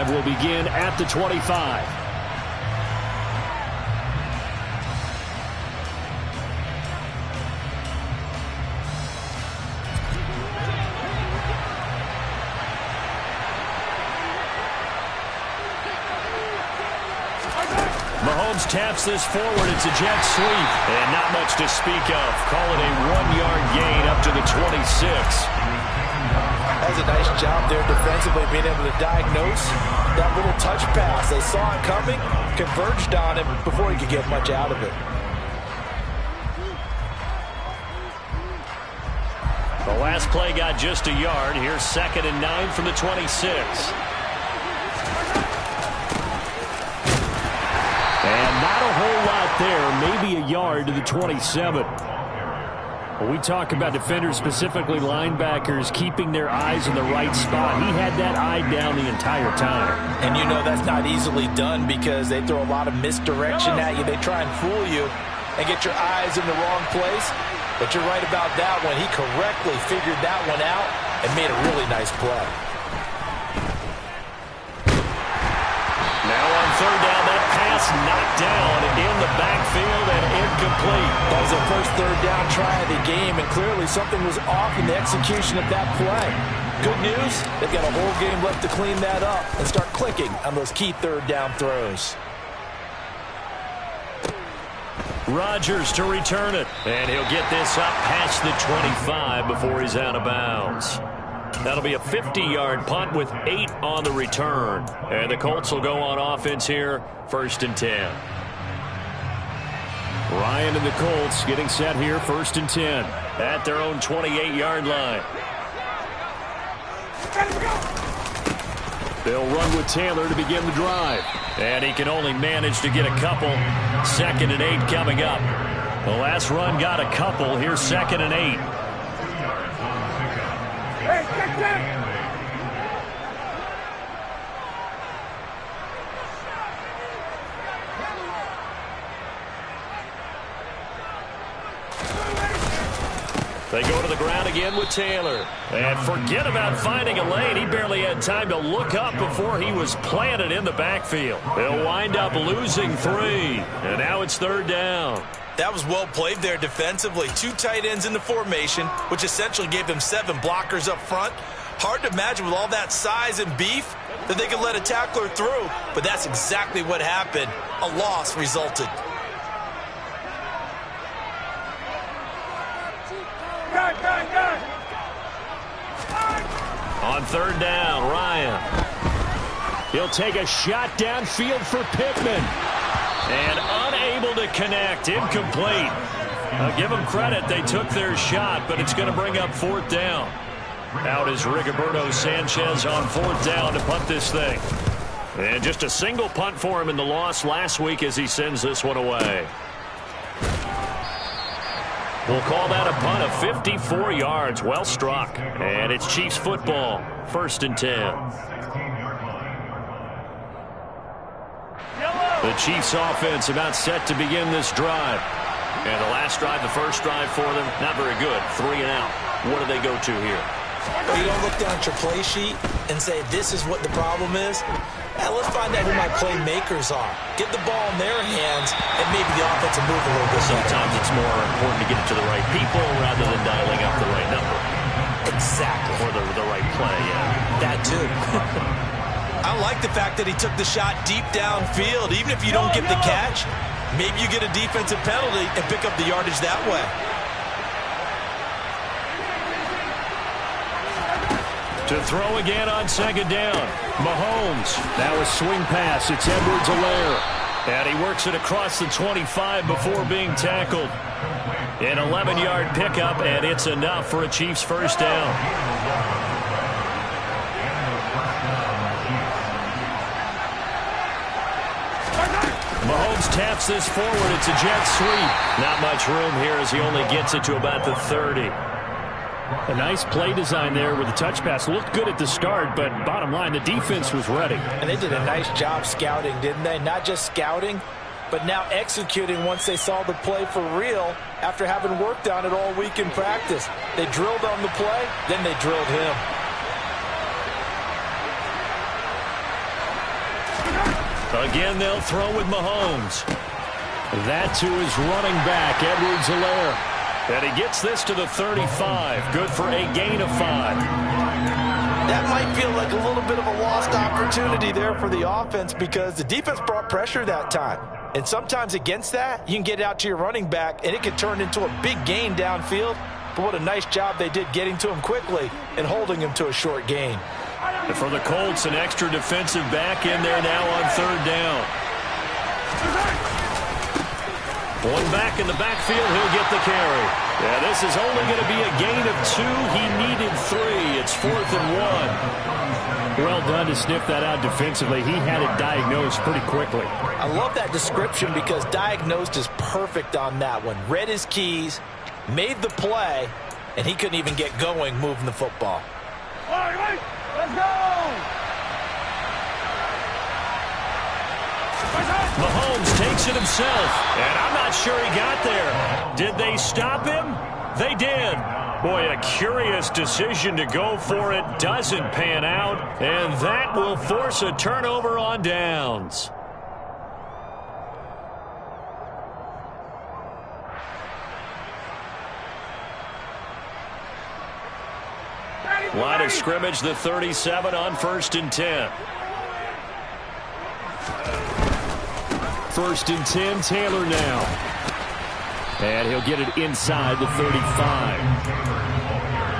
drive will begin at the 25. Mahomes taps this forward. It's a jet sweep. And not much to speak of. Call it a 1-yard gain up to the 26. That's a nice job there defensively, being able to diagnose that little touch pass. They saw it coming, converged on him before he could get much out of it. The last play got just a yard. Here's 2nd and 9 from the 26. And not a whole lot there, maybe a yard to the 27. When we talk about defenders, specifically linebackers, keeping their eyes in the right spot, he had that eye down the entire time. And you know that's not easily done because they throw a lot of misdirection at you. They try and fool you and get your eyes in the wrong place. But you're right about that one. He correctly figured that one out and made a really nice play. Now on 3rd down, that pass knocked down in the backfield and incomplete. That was their first 3rd down try of the game, and clearly something was off in the execution of that play. Good news, they've got a whole game left to clean that up and start clicking on those key 3rd down throws. Rodgers to return it, and he'll get this up past the 25 before he's out of bounds. That'll be a 50-yard punt with 8 on the return. And the Colts will go on offense here, 1st and 10. Ryan and the Colts getting set here, 1st and 10 at their own 28-yard line. They'll run with Taylor to begin the drive. And he can only manage to get a couple. 2nd and 8 coming up. The last run got a couple. Here's 2nd and 8. They go to the ground again with Taylor. And forget about finding a lane. He barely had time to look up before he was planted in the backfield. They'll wind up losing 3. And now it's 3rd down. That was well played there defensively. 2 tight ends in the formation, which essentially gave them 7 blockers up front. Hard to imagine with all that size and beef that they could let a tackler through. But that's exactly what happened. A loss resulted. On 3rd down, Ryan. He'll take a shot downfield for Pittman. And unable to connect. Incomplete. Give them credit. They took their shot, but it's going to bring up 4th down. Out is Rigoberto Sanchez on 4th down to punt this thing. And just a single punt for him in the loss last week as he sends this one away. We'll call that a punt of 54 yards. Well struck. And it's Chiefs football. 1st and 10. The Chiefs offense about set to begin this drive. And the last drive, the first drive for them, not very good. 3 and out. What do they go to here? You don't look down at your play sheet and say, this is what the problem is. Now let's find out who my playmakers are. Get the ball in their hands, and maybe the offense will move a little bit. Sometimes it's more important to get it to the right people rather than dialing up the right number. Exactly. Or the right play, yeah. That too. I like the fact that he took the shot deep downfield. Even if you don't get the catch, maybe you get a defensive penalty and pick up the yardage that way. To throw again on 2nd down. Mahomes. Now a swing pass. It's Edwards-Helaire. And he works it across the 25 before being tackled. An 11-yard pickup, and it's enough for a Chiefs 1st down. Mahomes taps this forward. It's a jet sweep. Not much room here as he only gets it to about the 30. A nice play design there with the touch pass. Looked good at the start, but bottom line, the defense was ready. And they did a nice job scouting, didn't they? Not just scouting, but now executing once they saw the play for real after having worked on it all week in practice. They drilled on the play, then they drilled him. Again, they'll throw with Mahomes. That to his running back, Edwards-Helaire. And he gets this to the 35. Good for a gain of 5. That might feel like a little bit of a lost opportunity there for the offense because the defense brought pressure that time. And sometimes against that, you can get out to your running back, and it can turn into a big gain downfield. But what a nice job they did getting to him quickly and holding him to a short gain. And for the Colts, an extra defensive back in there now on 3rd down. One back in the backfield, he'll get the carry. Yeah, this is only going to be a gain of 2. He needed 3. It's 4th and 1. Well done to sniff that out defensively. He had it diagnosed pretty quickly. I love that description because diagnosed is perfect on that one. Read his keys, made the play, and he couldn't even get going moving the football. All right, let's go! Mahomes takes it himself, and I'm not sure he got there. Did they stop him? They did. Boy, a curious decision to go for it. Doesn't pan out, and that will force a turnover on downs. Line of scrimmage, the 37 on 1st and 10. 1st and 10, Taylor now. And he'll get it inside the 35.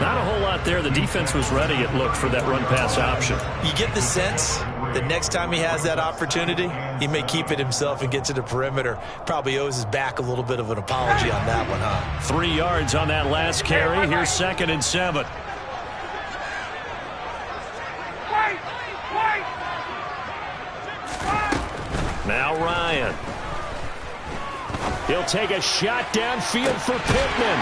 Not a whole lot there. The defense was ready, it looked, for that run-pass option. You get the sense that next time he has that opportunity, he may keep it himself and get to the perimeter. Probably owes his back a little bit of an apology on that one, huh? 3 yards on that last carry. Here's 2nd and 7. Now Ryan. He'll take a shot downfield for Pittman.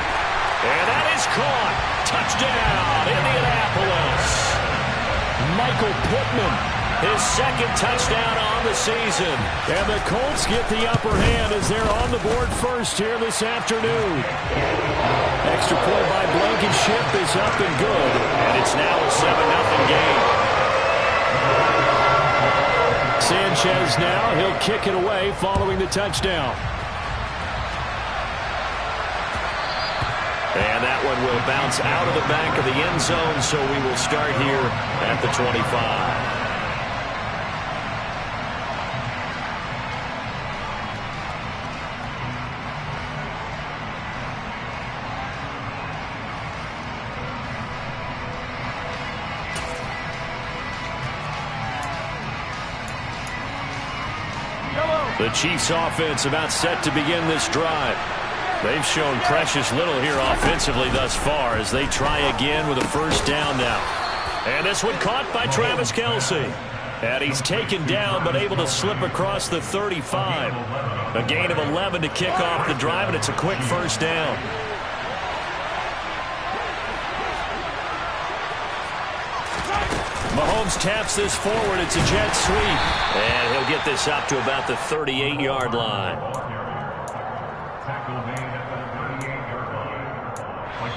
And that is caught. Touchdown, Indianapolis. Michael Pittman, his 2nd touchdown on the season. And the Colts get the upper hand as they're on the board first here this afternoon. Extra point by Blankenship is up and good. And it's now a 7-0 game. Sanchez now, he'll kick it away following the touchdown. And that one will bounce out of the back of the end zone, so we will start here at the 25. The Chiefs offense about set to begin this drive. They've shown precious little here offensively thus far as they try again with a 1st down now. And this one caught by Travis Kelce. And he's taken down but able to slip across the 35. A gain of 11 to kick off the drive, and it's a quick 1st down. Mahomes taps this forward. It's a jet sweep. And he'll get this up to about the 38-yard line.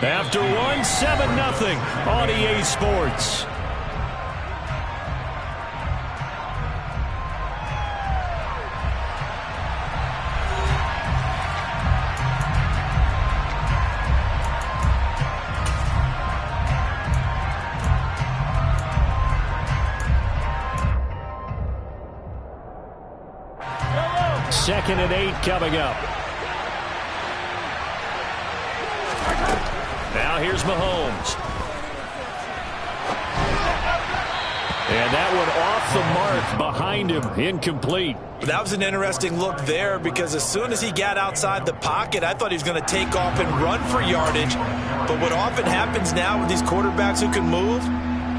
After one, 7-0 on EA Sports. Second and 8 coming up. Now here's Mahomes. And that one off the mark behind him, incomplete. That was an interesting look there because as soon as he got outside the pocket, I thought he was going to take off and run for yardage. But what often happens now with these quarterbacks who can move,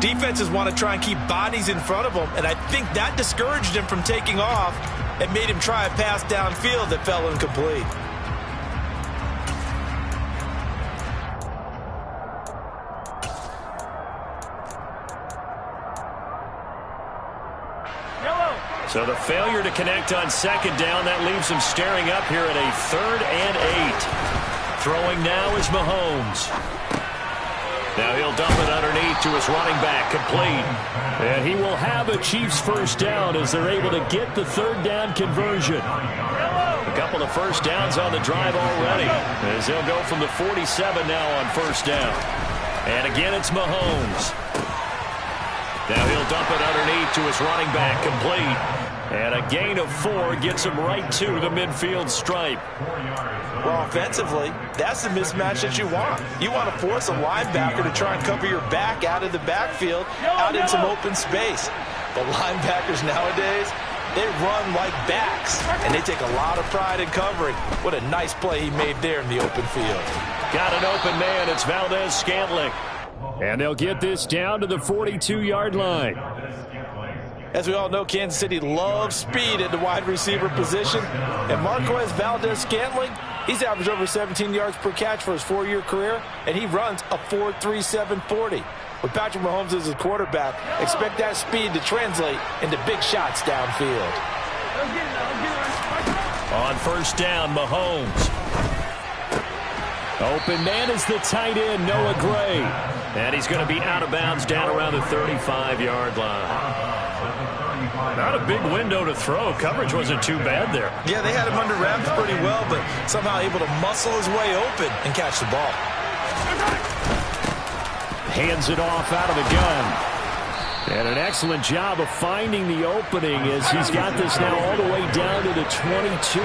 defenses want to try and keep bodies in front of them, and I think that discouraged him from taking off and made him try a pass downfield that fell incomplete. So the failure to connect on 2nd down, that leaves him staring up here at a 3rd and 8. Throwing now is Mahomes. Now he'll dump it underneath to his running back, complete. And he will have a Chiefs first down as they're able to get the third down conversion. A couple of first downs on the drive already as they'll go from the 47 now on first down. And again, it's Mahomes. Now he'll dump it underneath to his running back, complete. And a gain of 4 gets him right to the midfield stripe. Well, offensively, that's the mismatch that you want. You want to force a linebacker to try and cover your back out of the backfield, out in some open space. But linebackers nowadays, they run like backs, and they take a lot of pride in covering. What a nice play he made there in the open field. Got an open man. It's Valdez-Scantling. And they'll get this down to the 42-yard line. As we all know, Kansas City loves speed at the wide receiver position. And Marquez Valdez-Scantling, he's averaged over 17 yards per catch for his 4-year career, and he runs a 4.37 40. With Patrick Mahomes as his quarterback, expect that speed to translate into big shots downfield. On first down, Mahomes. Open man is the tight end, Noah Gray. And he's going to be out of bounds down around the 35-yard line. Not a big window to throw. Coverage wasn't too bad there. Yeah, they had him under wraps pretty well, but somehow able to muscle his way open and catch the ball. Hands it off out of the gun. And an excellent job of finding the opening as he's got this now all the way down to the 22.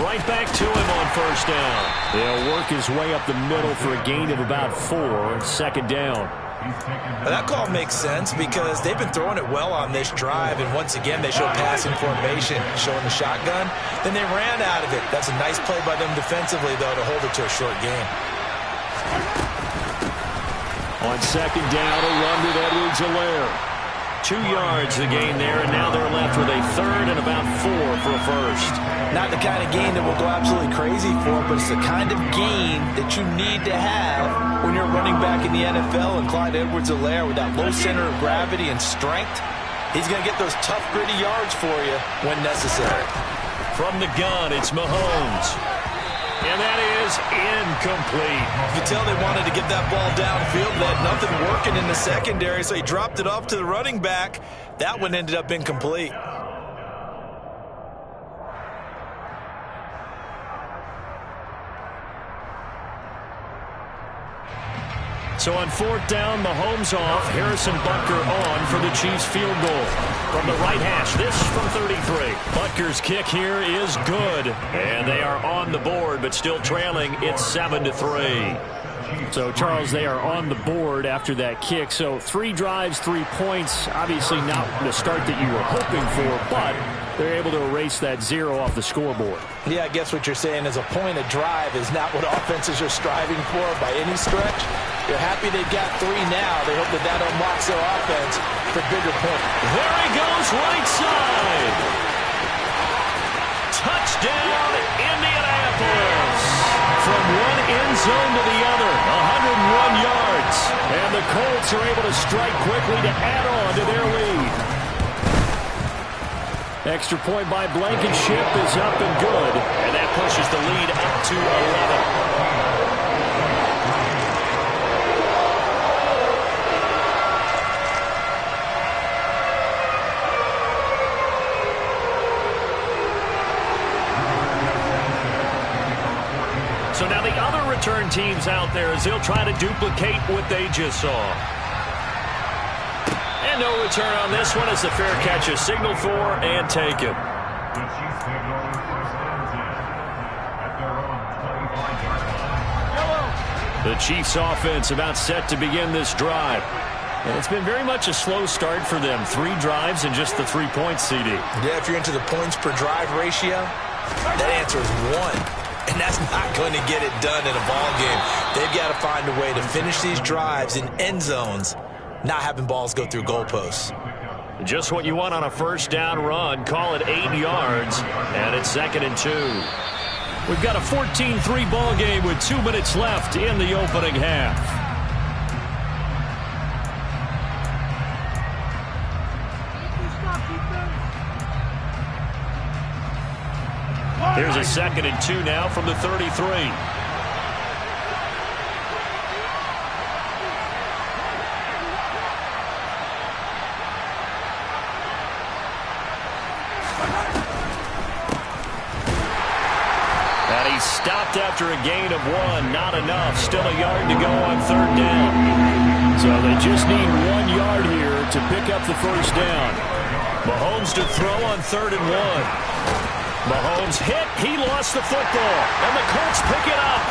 Right back to him on first down. They'll work his way up the middle for a gain of about 4. Second down. Well, that call makes sense because they've been throwing it well on this drive, and once again they show passing formation, showing the shotgun. Then they ran out of it. That's a nice play by them defensively, though, to hold it to a short game. On second down, a run with Edwards-Helaire. 2 yards the gain there, and now they're left with a third and about 4 for a first. Not the kind of gain that will go absolutely crazy for, but it's the kind of gain that you need to have when you're running back in the NFL. And Clyde Edwards-Helaire, with that low center of gravity and strength, he's going to get those tough, gritty yards for you when necessary. From the gun, it's Mahomes. And that is incomplete. You could tell they wanted to get that ball downfield. They had nothing working in the secondary, so he dropped it off to the running back. That one ended up incomplete. So on fourth down, Mahomes off, Harrison Butker on for the Chiefs field goal. From the right hash, this from 33. Butker's kick here is good. And they are on the board, but still trailing. It's 7-3. So, Charles, they are on the board after that kick. So 3 drives, 3 points. Obviously not the start that you were hoping for, but they're able to erase that 0 off the scoreboard. Yeah, I guess what you're saying is a point a drive is not what offenses are striving for by any stretch. They're happy they got 3 now. They hope that unlocks their offense for bigger points. There he goes, right side. Touchdown, Indianapolis. From one end zone to the other, 101 yards. And the Colts are able to strike quickly to add on to their lead. Extra point by Blankenship is up and good. And that pushes the lead up to 11. So now the other return teams out there as they'll try to duplicate what they just saw. And no return on this one as the fair catch is signaled for and taken. The Chiefs offense about set to begin this drive. And it's been very much a slow start for them. 3 drives and just the 3 points, CD. Yeah, if you're into the points per drive ratio, that answer is 1. And that's not going to get it done in a ball game. They've got to find a way to finish these drives in end zones, not having balls go through goalposts. Just what you want on a first down run. Call it 8 yards, and it's 2nd and 2. We've got a 14-3 ball game with 2 minutes left in the opening half. Here's a 2nd and 2 now from the 33. left after a gain of 1. Not enough. Still a yard to go on 3rd down. So they just need 1 yard here to pick up the first down. Mahomes to throw on 3rd and 1. Mahomes hit. He lost the football. And the Colts pick it up.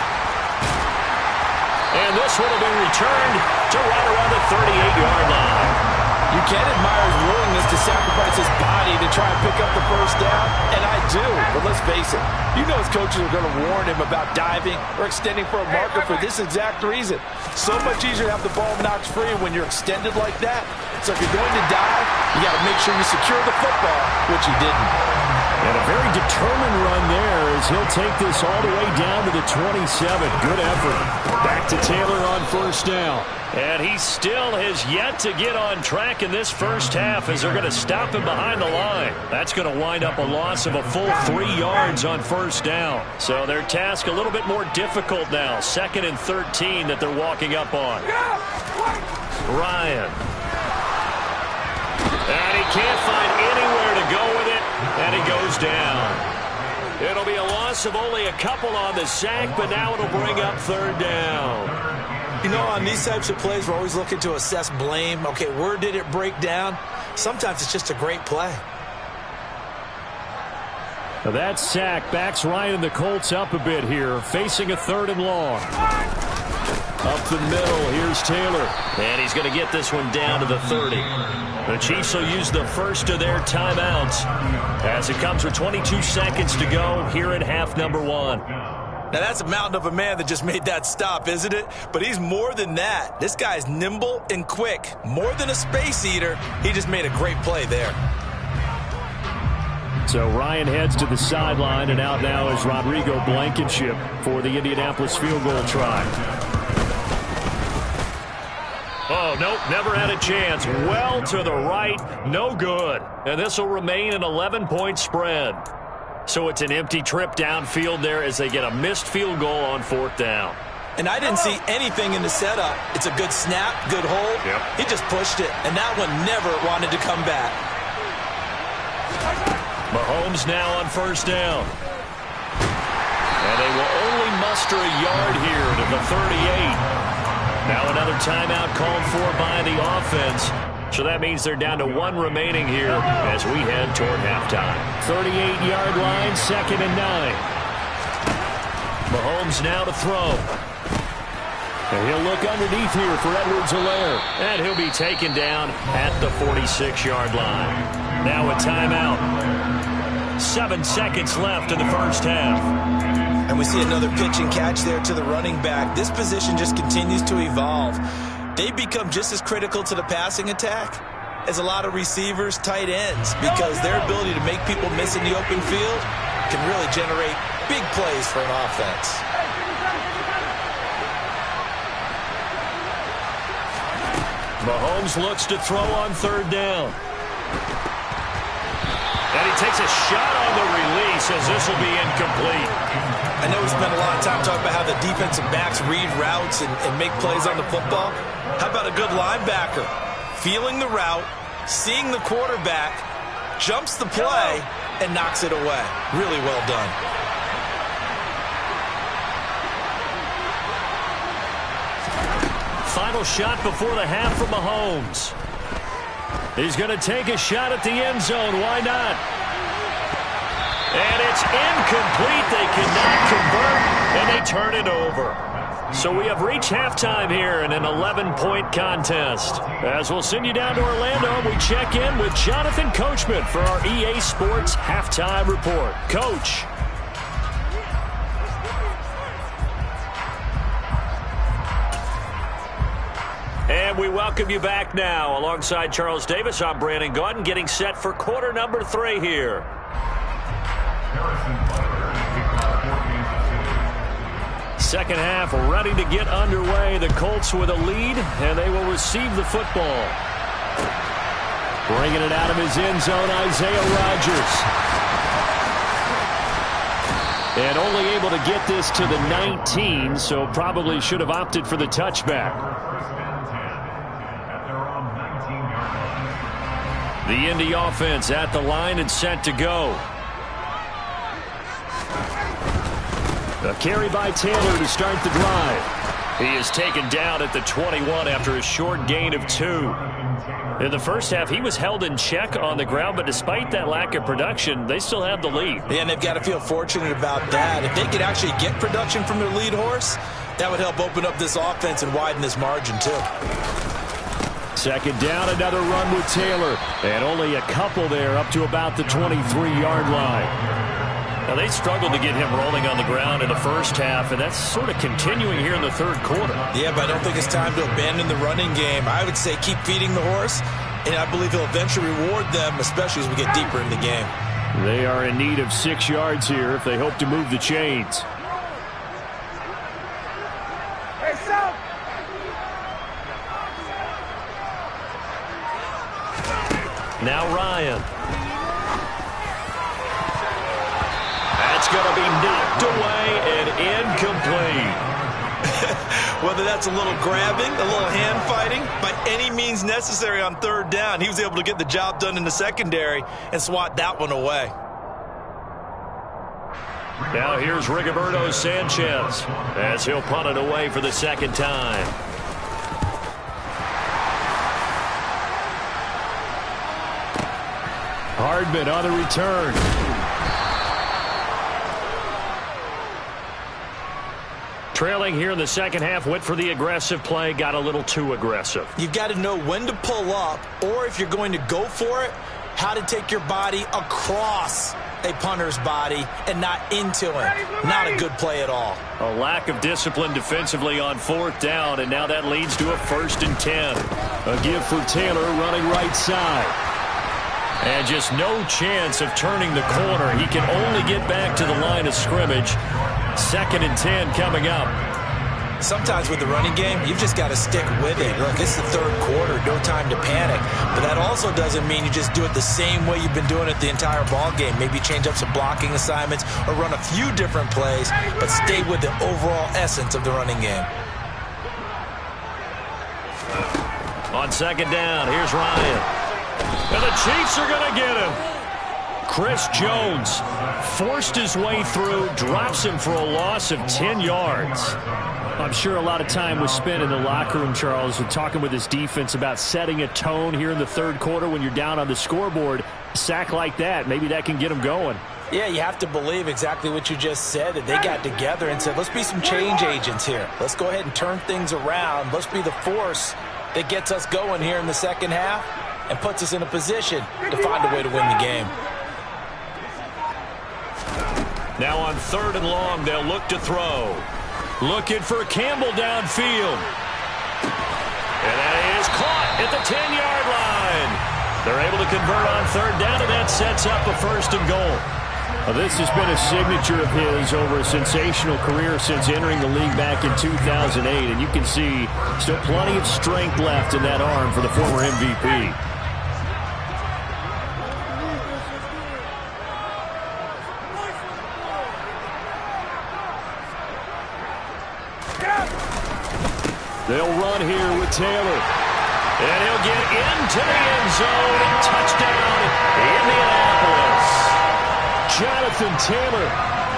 And this one will be returned to right around the 38-yard line. You can admire his willingness to sacrifice his body to try and pick up the first down, and I do. But let's face it, you know his coaches are going to warn him about diving or extending for a marker for this exact reason. So much easier to have the ball knocked free when you're extended like that. So if you're going to dive, you got to make sure you secure the football, which he didn't. And a very determined run there as he'll take this all the way down to the 27. Good effort. Back to Taylor on 1st down. And he still has yet to get on track in this first half as they're going to stop him behind the line. That's going to wind up a loss of a full 3 yards on 1st down. So their task a little bit more difficult now. 2nd and 13 that they're walking up on. Ryan. And he can't find anywhere to go with it. And he goes down. It'll be a loss of only a couple on the sack, but now it'll bring up 3rd down. You know, on these types of plays, we're always looking to assess blame. Okay, where did it break down? Sometimes it's just a great play. Now that sack backs Ryan and the Colts up a bit here, facing a 3rd and long. Up the middle, here's Taylor. And he's going to get this one down to the 30. The Chiefs will use the first of their timeouts as it comes with 22 seconds to go here at half number 1. Now, that's a mountain of a man that just made that stop, isn't it? But he's more than that. This guy's nimble and quick. More than a space eater, he just made a great play there. So Ryan heads to the sideline, and out now is Rodrigo Blankenship for the Indianapolis field goal try. Oh, nope, never had a chance. Well to the right, no good. And this will remain an 11-point spread. So it's an empty trip downfield there as they get a missed field goal on 4th down. And I didn't see anything in the setup. It's a good snap, good hold. Yep. He just pushed it, and that one never wanted to come back. Mahomes now on 1st down. And they will only muster a yard here to the 38. Now another timeout called for by the offense. So that means they're down to 1 remaining here as we head toward halftime. 38-yard line, 2nd and 9. Mahomes now to throw. And he'll look underneath here for Edwards-Helaire. And he'll be taken down at the 46-yard line. Now a timeout. 7 seconds left in the first half. And we see another pitch and catch there to the running back. This position just continues to evolve. They become just as critical to the passing attack as a lot of receivers, tight ends, because their ability to make people miss in the open field can really generate big plays for an offense. Mahomes looks to throw on 3rd down. And he takes a shot on the release as this will be incomplete. I know we spent a lot of time talking about how the defensive backs read routes and make plays on the football. How about a good linebacker? Feeling the route, seeing the quarterback, jumps the play, and knocks it away. Really well done. Final shot before the half from Mahomes. He's going to take a shot at the end zone. Why not? And it's incomplete. They cannot convert, and they turn it over. So we have reached halftime here in an 11-point contest. As we'll send you down to Orlando, we check in with Jonathan Coachman for our EA Sports Halftime Report. Coach. And we welcome you back now. Alongside Charles Davis, I'm Brandon Gaudin, getting set for quarter number 3 here. Second half ready to get underway. The Colts with a lead, and they will receive the football. Bringing it out of his end zone, Isaiah Rodgers. And only able to get this to the 19, so probably should have opted for the touchback. The Indy offense at the line and set to go. A carry by Taylor to start the drive. He is taken down at the 21 after a short gain of 2. In the first half, he was held in check on the ground, but despite that lack of production, they still have the lead. Yeah, and they've got to feel fortunate about that. If they could actually get production from their lead horse, that would help open up this offense and widen this margin, too. Second down, another run with Taylor. And only a couple there up to about the 23-yard line. Now, they struggled to get him rolling on the ground in the first half, and that's sort of continuing here in the third quarter. Yeah, but I don't think it's time to abandon the running game. I would say keep feeding the horse, and I believe he'll eventually reward them, especially as we get deeper in the game. They are in need of 6 yards here if they hope to move the chains. Hey, stop! Now Ryan. That's going to be knocked away and incomplete. Whether that's a little grabbing, a little hand fighting, by any means necessary on third down, he was able to get the job done in the secondary and swat that one away. Now here's Rigoberto Sanchez as he'll punt it away for the second time. Hardman on the return. Trailing here in the second half, went for the aggressive play, got a little too aggressive. You've got to know when to pull up, or if you're going to go for it, how to take your body across a punter's body and not into him. Not a good play at all. A lack of discipline defensively on fourth down, and now that leads to a 1st and 10. A give for Taylor running right side. And just no chance of turning the corner. He can only get back to the line of scrimmage. 2nd and 10 coming up. Sometimes with the running game, you've just got to stick with it. Look, it's the third quarter, no time to panic. But that also doesn't mean you just do it the same way you've been doing it the entire ball game. Maybe change up some blocking assignments or run a few different plays, but stay with the overall essence of the running game. On 2nd down, here's Ryan. And the Chiefs are going to get him. Chris Jones forced his way through, drops him for a loss of 10 yards. I'm sure a lot of time was spent in the locker room, Charles, and talking with his defense about setting a tone here in the third quarter when you're down on the scoreboard. A sack like that, maybe that can get them going. Yeah, you have to believe exactly what you just said, that they got together and said, let's be some change agents here. Let's go ahead and turn things around. Let's be the force that gets us going here in the second half and puts us in a position to find a way to win the game. Now on 3rd and long, they'll look to throw. Looking for Campbell downfield. And that is caught at the 10-yard line. They're able to convert on 3rd down, and that sets up a 1st and goal. Well, this has been a signature of his over a sensational career since entering the league back in 2008. And you can see still plenty of strength left in that arm for the former MVP. They'll run here with Taylor. And he'll get into the end zone. And touchdown, Indianapolis. Jonathan Taylor,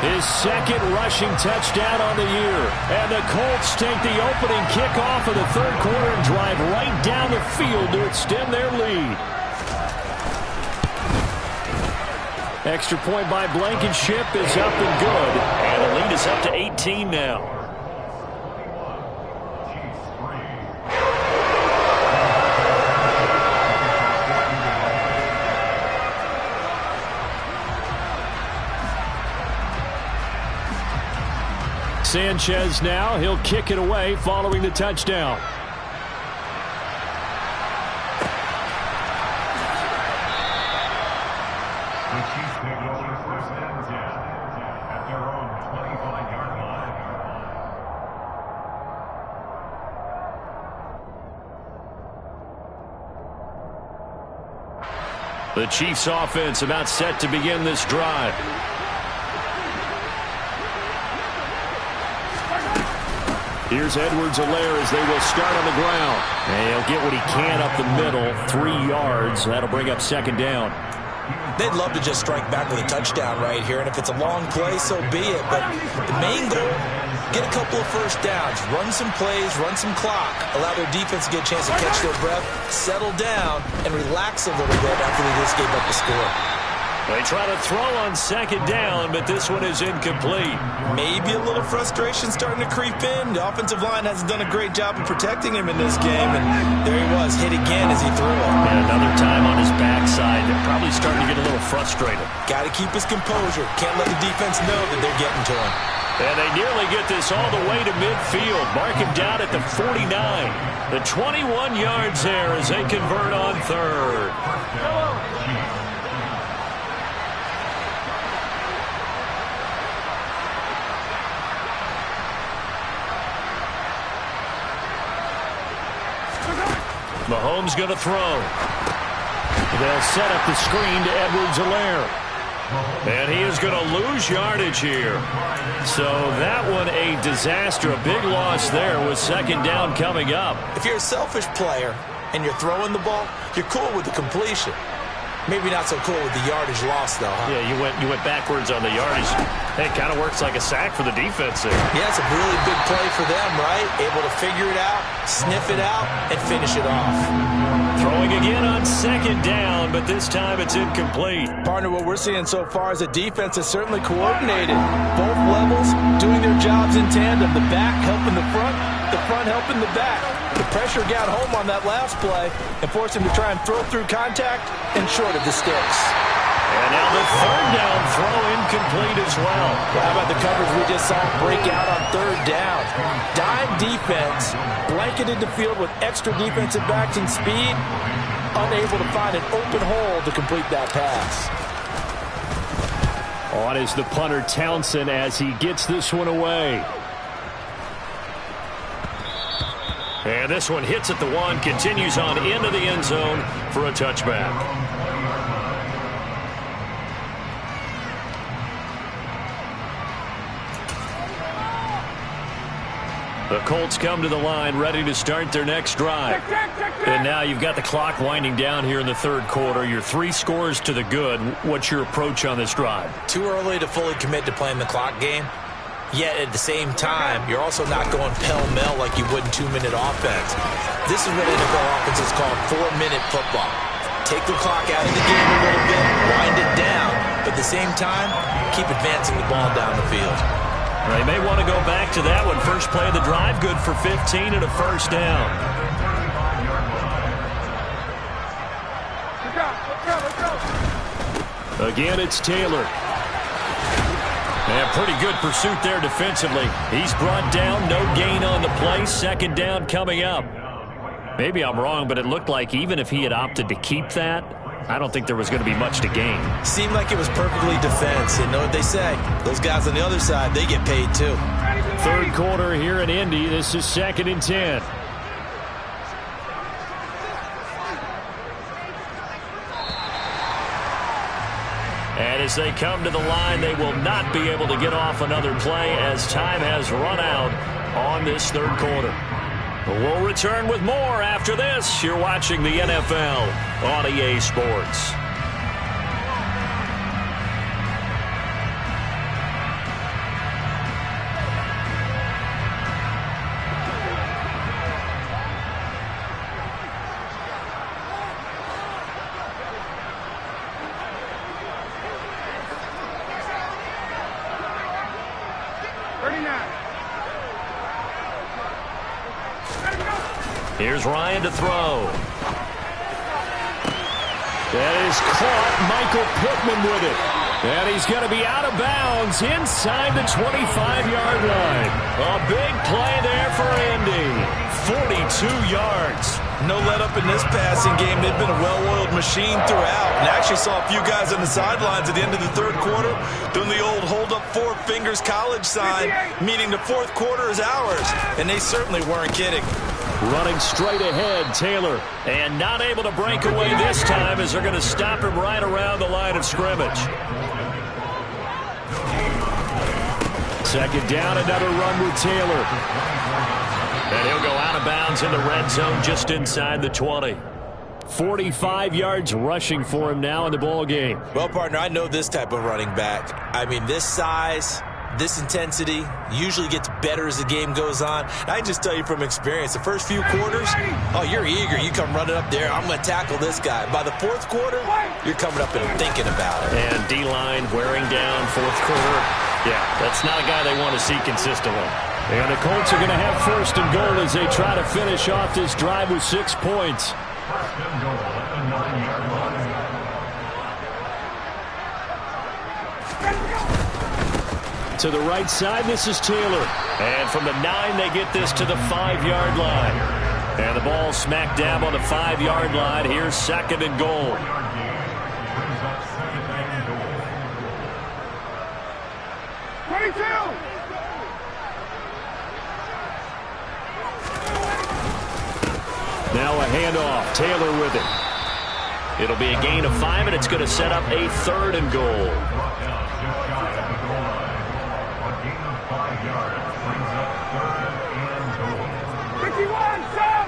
his 2nd rushing touchdown on the year. And the Colts take the opening kickoff of the third quarter and drive right down the field to extend their lead. Extra point by Blankenship is up and good. And the lead is up to 18 now. Sanchez now, he'll kick it away following the touchdown. The Chiefs take over 1st and 10 at their own 25-yard line. The Chiefs offense about set to begin this drive. Here's Edwards-Helaire as they will start on the ground. And he'll get what he can up the middle, 3 yards. That'll bring up 2nd down. They'd love to just strike back with a touchdown right here, and if it's a long play, so be it. But the main goal, get a couple of first downs, run some plays, run some clock, allow their defense to get a chance to catch their breath, settle down, and relax a little bit after they just gave up the score. They try to throw on second down, but this one is incomplete. Maybe a little frustration starting to creep in. The offensive line hasn't done a great job of protecting him in this game, and there he was, hit again as he threw it. And another time on his backside. They're probably starting to get a little frustrated. Got to keep his composure. Can't let the defense know that they're getting to him. And they nearly get this all the way to midfield. Mark him down at the 49. The 21 yards there as they convert on third. Mahomes going to throw. They'll set up the screen to Edwards-Helaire. And he is going to lose yardage here. So that one a disaster. A big loss there with second down coming up. If you're a selfish player and you're throwing the ball, you're cool with the completion. Maybe not so cool with the yardage loss, though, huh? Yeah, you went backwards on the yardage. Hey, it kind of works like a sack for the defense there. Yeah, it's a really big play for them, right? Able to figure it out, sniff it out, and finish it off. Throwing again on second down, but this time it's incomplete. Partner, what we're seeing so far is the defense is certainly coordinated. Both levels doing their jobs in tandem. The back helping the front helping the back. The pressure got home on that last play and forced him to try and throw through contact and short of the sticks. And now the third down throw incomplete as well. How about the coverage we just saw break out on third down? Dime defense, blanketed the field with extra defensive backs and speed, unable to find an open hole to complete that pass. On is the punter Townsend as he gets this one away. And this one hits at the one, continues on into the end zone for a touchback. The Colts come to the line ready to start their next drive. And now you've got the clock winding down here in the third quarter. You're 3 scores to the good. What's your approach on this drive? Too early to fully commit to playing the clock game. Yet at the same time, you're also not going pell-mell like you would in 2-minute offense. This is what NFL offenses call 4-minute football. Take the clock out of the game a little bit, wind it down, but at the same time, keep advancing the ball down the field. They may want to go back to that one. First play of the drive, good for 15 and a first down. Again, it's Taylor. And pretty good pursuit there defensively. He's brought down, no gain on the play. Second down coming up. Maybe I'm wrong, but it looked like even if he had opted to keep that, I don't think there was going to be much to gain. Seemed like it was perfectly defense. You know what they say? Those guys on the other side, they get paid too. Third quarter here in Indy. This is 2nd and 10. And as they come to the line, they will not be able to get off another play as time has run out on this third quarter. We'll return with more after this. You're watching the NFL on EA Sports. Here's Ryan to throw. That is caught. Michael Pittman with it. And he's going to be out of bounds inside the 25-yard line. A big play there for Indy. 42 yards. No let up in this passing game. They've been a well-oiled machine throughout. And I actually saw a few guys on the sidelines at the end of the third quarter doing the old hold up 4 fingers college sign, meaning the fourth quarter is ours. And they certainly weren't kidding. Running straight ahead, Taylor. And not able to break away this time as they're going to stop him right around the line of scrimmage. Second down, another run with Taylor. And he'll go out of bounds in the red zone just inside the 20. 45 yards rushing for him now in the ball game. Well, partner, I know this type of running back. I mean, this size, this intensity usually gets better as the game goes on. I can just tell you from experience, the first few quarters, oh, you're eager. You come running up there, I'm going to tackle this guy. By the fourth quarter, you're coming up and thinking about it. And D-line wearing down fourth quarter. Yeah, that's not a guy they want to see consistently. And the Colts are going to have first and goal as they try to finish off this drive with 6 points. First and goal at the 9-yard line. To the right side, this is Taylor. And from the 9, they get this to the 5-yard line. And the ball smack dab on the 5-yard line. Here's second and goal. Brings up second and goal. 22! Now a handoff. Taylor with it. It'll be a gain of 5, and it's going to set up a third and goal. Brought down just shy of the goal line. A gain of 5 yards brings up third and goal. 51, stop!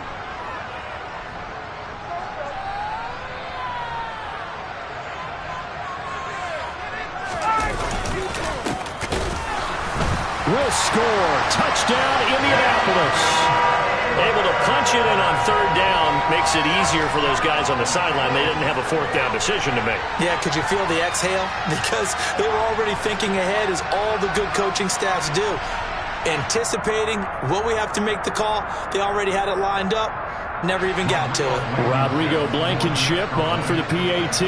Will score. Touchdown, Indianapolis. Able to punch it in on third down. Makes it easier for those guys on the sideline. They didn't have a fourth down decision to make. Yeah, could you feel the exhale? Because they were already thinking ahead, as all the good coaching staffs do. Anticipating what we have to make the call. They already had it lined up. Never even got to it. Rodrigo Blankenship on for the PAT.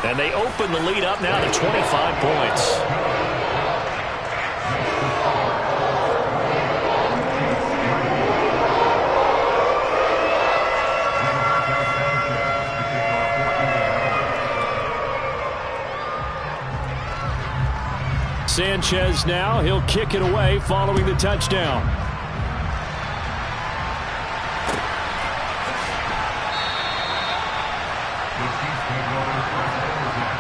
And they open the lead up now to 25 points. Sanchez now, he'll kick it away following the touchdown. The Chiefs take over first and 10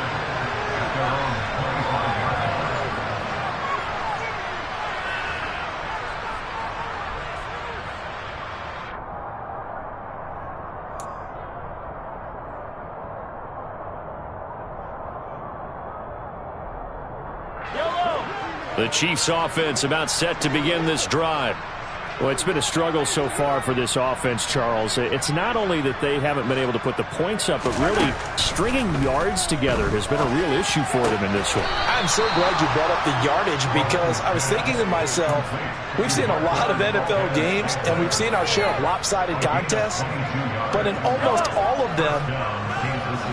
at their own 25-yard line. The Chiefs offense about set to begin this drive. Well, it's been a struggle so far for this offense, Charles. It's not only that they haven't been able to put the points up, but really stringing yards together has been a real issue for them in this one. I'm so glad you brought up the yardage, because I was thinking to myself, we've seen a lot of NFL games, and we've seen our share of lopsided contests, but in almost all of them,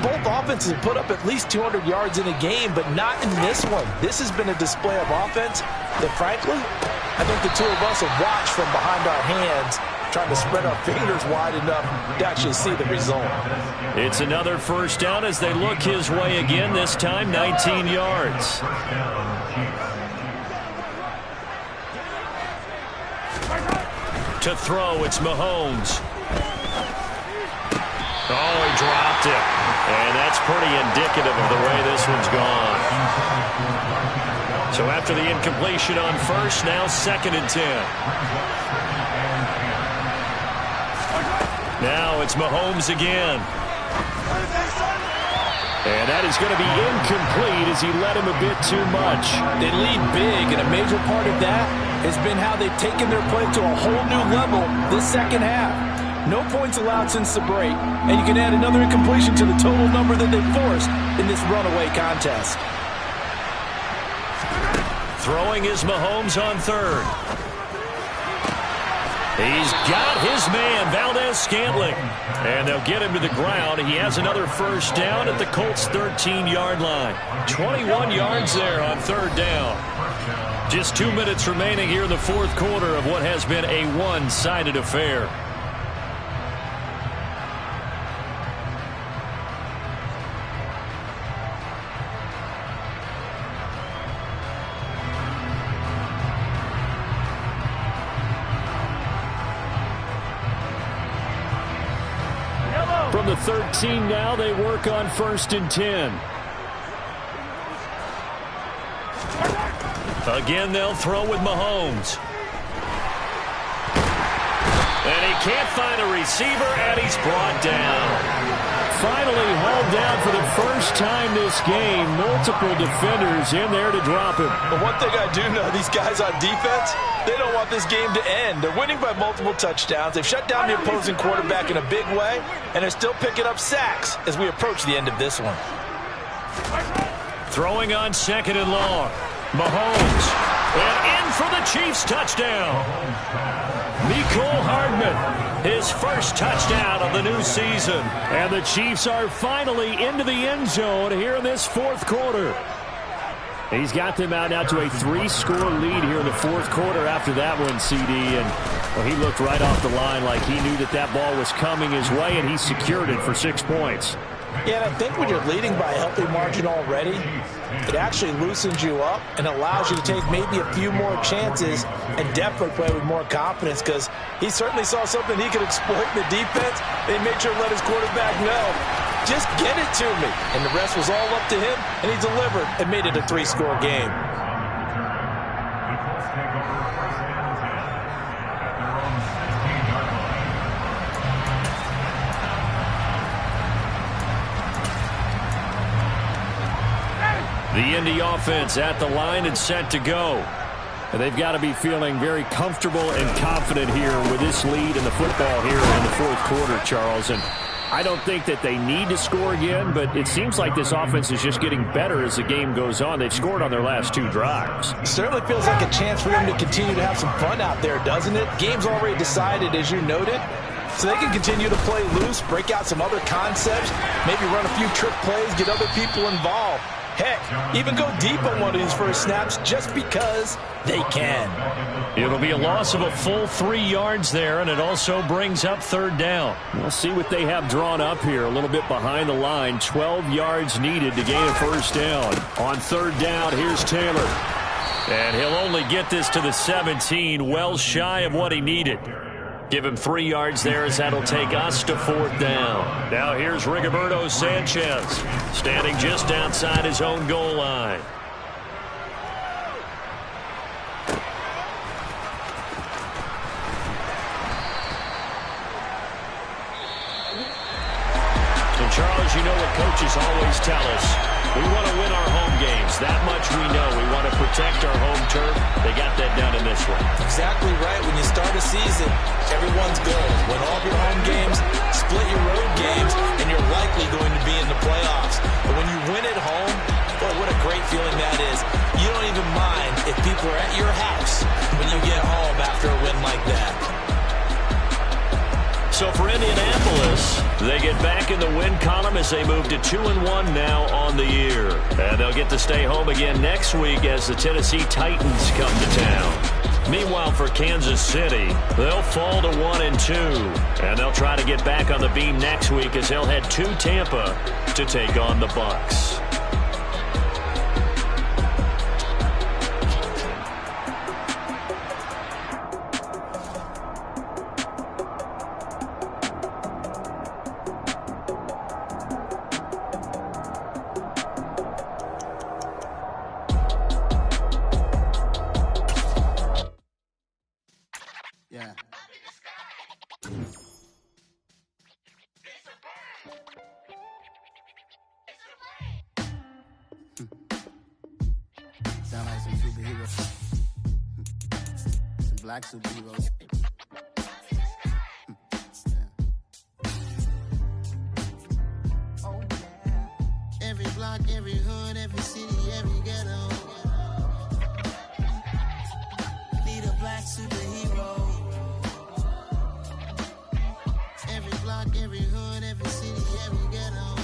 both offenses have put up at least 200 yards in a game, but not in this one. This has been a display of offense that, frankly, I think the two of us have watched from behind our hands, trying to spread our fingers wide enough to actually see the result. It's another first down as they look his way again, this time 19 yards. To throw, it's Mahomes. Oh, he dropped it. And that's pretty indicative of the way this one's gone. So after the incompletion on first, now second and 10. Now it's Mahomes again. And that is going to be incomplete as he led him a bit too much. They lead big, and a major part of that has been how they've taken their play to a whole new level this second half. No points allowed since the break, and you can add another incompletion to the total number that they forced in this runaway contest. Throwing is Mahomes on third. He's got his man, Valdez-Scantling. And they'll get him to the ground. He has another first down at the Colts' 13-yard line. 21 yards there on third down. Just 2 minutes remaining here in the fourth quarter of what has been a one-sided affair. From the 13 now, they work on first and 10. Again, they'll throw with Mahomes. And he can't find a receiver, and he's brought down. Finally hauled down for the first time this game. Multiple defenders in there to drop him. But one thing I do know, these guys on defense, they don't want this game to end. They're winning by multiple touchdowns. They've shut down the opposing quarterback in a big way, and they're still picking up sacks as we approach the end of this one. Throwing on 2nd and long. Mahomes. And in for the Chiefs touchdown. Mecole Hardman, his first touchdown of the new season. And the Chiefs are finally into the end zone here in this fourth quarter. He's got them out now to a 3-score lead here in the fourth quarter after that one, CD. And well, he looked right off the line like he knew that that ball was coming his way, and he secured it for 6 points. Yeah, and I think when you're leading by a healthy margin already, it actually loosens you up and allows you to take maybe a few more chances and definitely play with more confidence, because he certainly saw something he could exploit in the defense. They made sure to let his quarterback know, just get it to me. And the rest was all up to him, and he delivered and made it a 3-score game. The Indy offense at the line and set to go. And they've got to be feeling very comfortable and confident here with this lead in the football here in the fourth quarter, Charles. And I don't think that they need to score again, but it seems like this offense is just getting better as the game goes on. They've scored on their last 2 drives. It certainly feels like a chance for them to continue to have some fun out there, doesn't it? Game's already decided, as you noted. So they can continue to play loose, break out some other concepts, maybe run a few trick plays, get other people involved. Heck, even go deep on one of these first snaps just because they can. It'll be a loss of a full 3 yards there, and it also brings up 3rd down. We'll see what they have drawn up here. A little bit behind the line. 12 yards needed to gain a 1st down. On 3rd down, here's Taylor. And he'll only get this to the 17, well shy of what he needed. Give him 3 yards there as that'll take us to 4th down. Now here's Rigoberto Sanchez standing just outside his own goal line. And Charles, you know what coaches always tell us. We want to win our home games. That much we know. We want to protect our home turf. They got that done in this one. Exactly right. When you start a season, everyone's goal. Win all of your home games, split your road games, and you're likely going to be in the playoffs. But when you win at home, boy, what a great feeling that is. You don't even mind if people are at your house when you get home after a win like that. So for Indianapolis, they get back in the win column as they move to 2-1 now on the year. And they'll get to stay home again next week as the Tennessee Titans come to town. Meanwhile, for Kansas City, they'll fall to 1-2. And they'll try to get back on the beam next week as they'll head to Tampa to take on the Bucs. Black superheroes. Oh, yeah. Every block, every hood, every city, every ghetto. Need a black superhero. Every block, every hood, every city, every ghetto.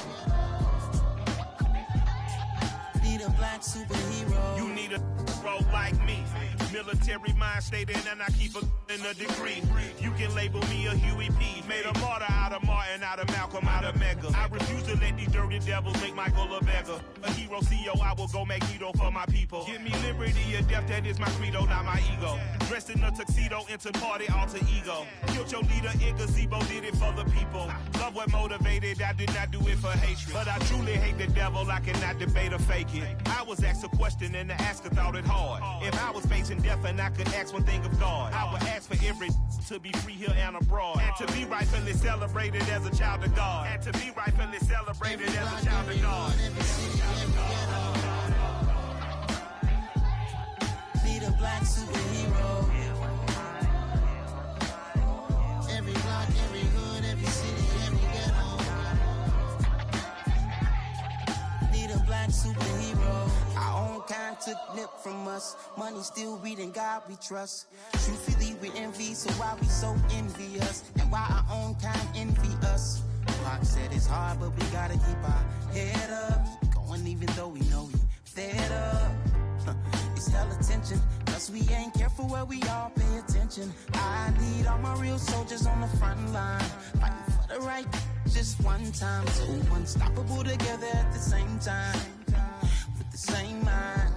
Need a black superhero. You need a bro like me. Military mind state and I keep in a degree. You can label me a Huey P. Made a martyr out of Martin, out of Malcolm, out of Mega. I refuse to let these dirty devils make Michael a beggar. A hero CEO, I will go Magneto for my people. Give me liberty or death, that is my credo, not my ego. Dressed in a tuxedo, into party, alter ego. Killed your leader in gazebo, did it for the people. Love what motivated, I did not do it for hatred. But I truly hate the devil, I cannot debate or fake it. I was asked a question and the asker thought it hard. If I was facing death and I could ask one thing of God, I would ask for every to be free here and abroad, and to be rightfully celebrated as a child of God, and to be rightfully celebrated as a child of God. Need a black superhero. Every block, every hood, every city, every ghetto. Need a black superhero. Our own kind took nip from us. Money still reading God we trust. Truthfully we envy, so why we so envious? And why our own kind envy us? Pac said it's hard, but we gotta keep our head up. Going even though we know we fed up. It's hell attention, cause we ain't careful where we all pay attention. I need all my real soldiers on the front line, fighting for the right just one time. So unstoppable together at the same time, with the same mind.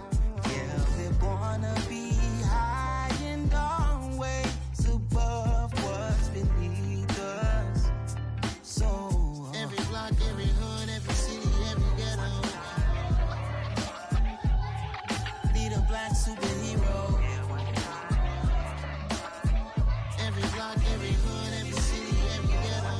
Yeah, we're born to be high and always above what's beneath us. So every block, every hood, every city, every ghetto. Need a black superhero. Every block, every hood, every city, every ghetto.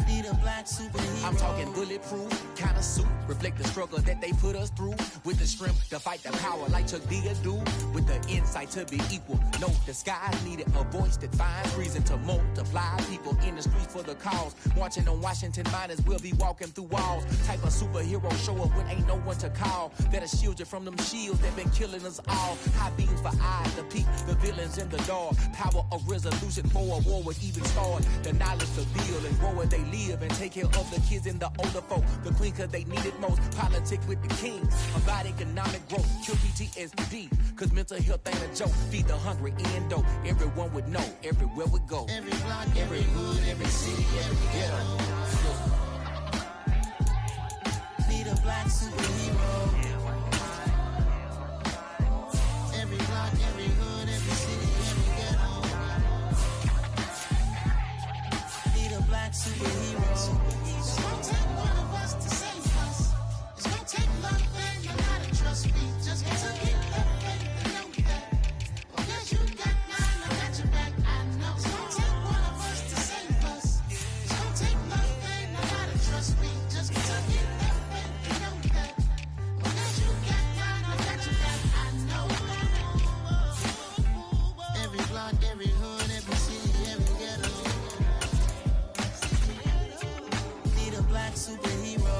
Need a black superhero. I'm talking bulletproof kind of suit, reflect the struggle that they put us through. With the strength to fight the power like Chuck D do. With the insight to be equal. No, the skies needed a voice that finds reason to multiply. People in the streets for the cause. Marching on Washington, might as well be walking through walls. Type of superhero show up when ain't no one to call. That'll shield you from them shields that been killing us all. High beams for eyes to peek the villains in the dark. Power of resolution for a war would even start. The knowledge to build and grow where they live and take care of the kids and the older folk. The queen cause they need it most. Politic with the kings. About economic growth. Cure PTSD. Cause mental health ain't a joke. Feed the hungry and dope. Everyone would know. Everywhere we go. Every block, Every hood, every city, every ghetto. Need a black superhero. Every block, every hood, every city, every ghetto. Need a black superhero. It's gonna take one of us to save us. It's gonna take love and a lot of trust. We just got to get that faith and know that. Because you got mine, I got your back. I know. It's gonna take one of us to save us. It's gonna take love and a lot of trust. We just got to get that faith and know that. Because you got mine, I got your back. I know. Every block, every hood, every city, every ghetto. Need a black superhero.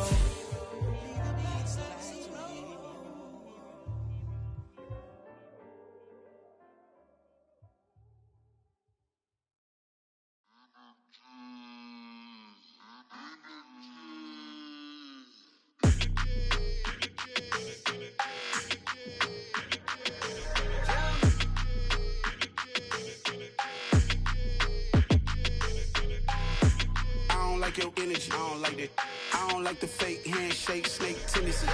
I don't like your energy. I don't like that. I don't like the fake handshake, snake tendency.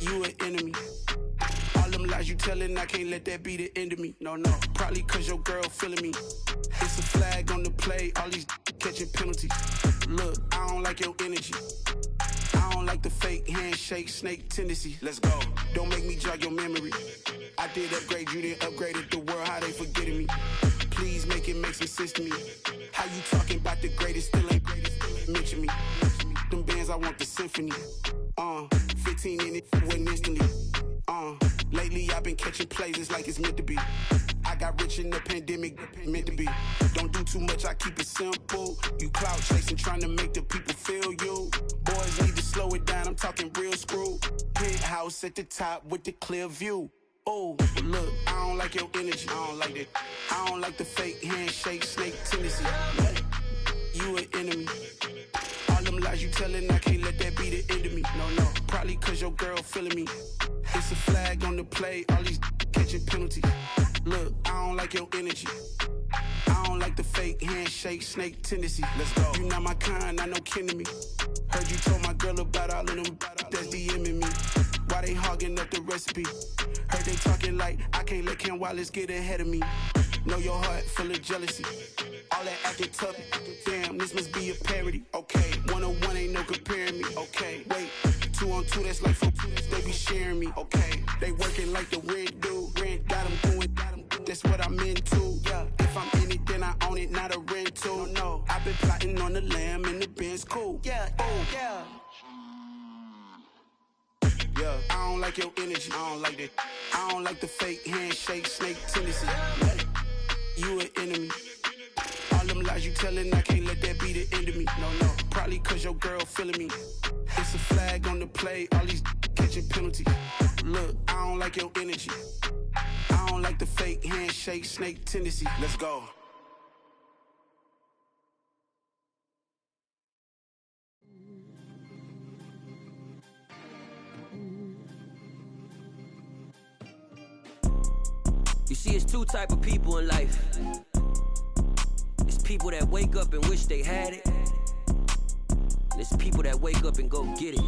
You an enemy. All them lies you telling, I can't let that be the end of me. No, probably cause your girl feeling me. It's a flag on the play, all these catching penalties. Look, I don't like your energy. I don't like the fake handshake, snake tendency. Let's go. Don't make me jog your memory. I did upgrade, you didn't upgrade it. The world, how they forgetting me. Please make it make some sense to me. How you talking about the greatest, still ain't greatest. Mention me. Them bands, I want the symphony. 15 in it, went instantly. Lately I've been catching plays, it's like it's meant to be. I got rich in the pandemic, meant to be. Don't do too much, I keep it simple. You clout chasing, trying to make the people feel you. Boys need to slow it down, I'm talking real screw. Penthouse at the top with the clear view. Oh, look, I don't like your energy. I don't like that. I don't like the fake handshake, snake tendency. You an enemy. All them lies you telling, I can't let that be the end of me. No, probably cause your girl feeling me. It's a flag on the play, all these catching penalties. Look, I don't like your energy. I don't like the fake handshake, snake tendency. Let's go. You not my kind, I know kin to me. Heard you told my girl about all of them that's DMing me. Why they hogging up the recipe? Heard they talking like I can't let Ken Wallace get ahead of me. Know your heart full of jealousy. All that acting tough, damn, this must be a parody. Okay, 101 ain't no comparing me. Okay, wait, 2-on-2, that's like 4. They be sharing me. Okay. They working like the rent dude. Rent got them doing. That's what I'm into. Yeah. If I'm in it, then I own it, not a rental. No. I've been plotting on the lamb and the Benz cool. Yeah. Oh. Yeah. Yeah, I don't like your energy. I don't like that. I don't like the fake handshake, snake tendency. You an enemy. All them lies you telling, I can't let that be the end of me. No. Probably cause your girl feeling me. It's a flag on the play, all these catching penalties. Look, I don't like your energy. I don't like the fake handshake, snake tendency. Let's go. You see, it's two type of people in life. It's people that wake up and wish they had it. And it's people that wake up and go get it.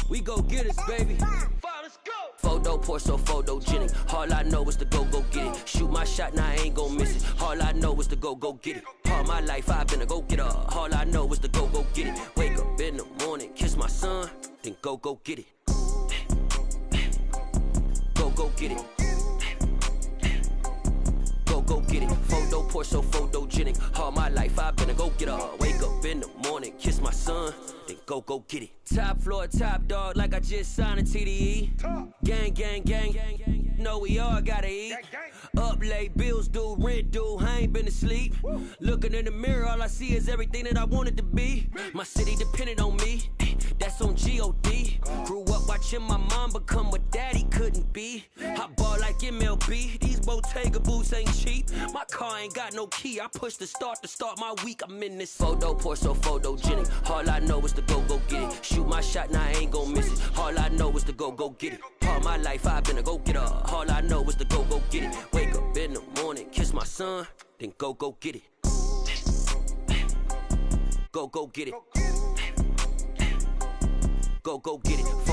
We go get it, baby. Let's go. Photo pour so photogenic. All I know is to go get it. Shoot my shot, now I ain't gon' miss it. All I know is to go get it. All my life I've been a go-getter. All I know is to go get it. Wake up in the morning, kiss my son, then go get it. Go get it. Go get it. Photo pour so photogenic. All my life I've been a go-getter. Wake up in the morning, kiss my son, then go get it. Top floor, top dog, like I just signed a TDE. Gang. Know we all gotta eat. Up late, bills due, rent due, I ain't been asleep. Looking in the mirror, all I see is everything that I wanted to be. My city depended on me, that's on G.O.D. Grew up watching my mom become what daddy couldn't be. I ball like MLB, these Bottega boots ain't cheap. My car ain't got no key, I push the start to start my week. I'm in this photo pour so photogenic. All I know is to go get it. Shoot my shot, now I ain't gon' miss it. All I know is to go get it. All my life I've been a go-getter. All I know is to go get it. Wake up in the morning, kiss my son, then go get it. Go get it. Go get it.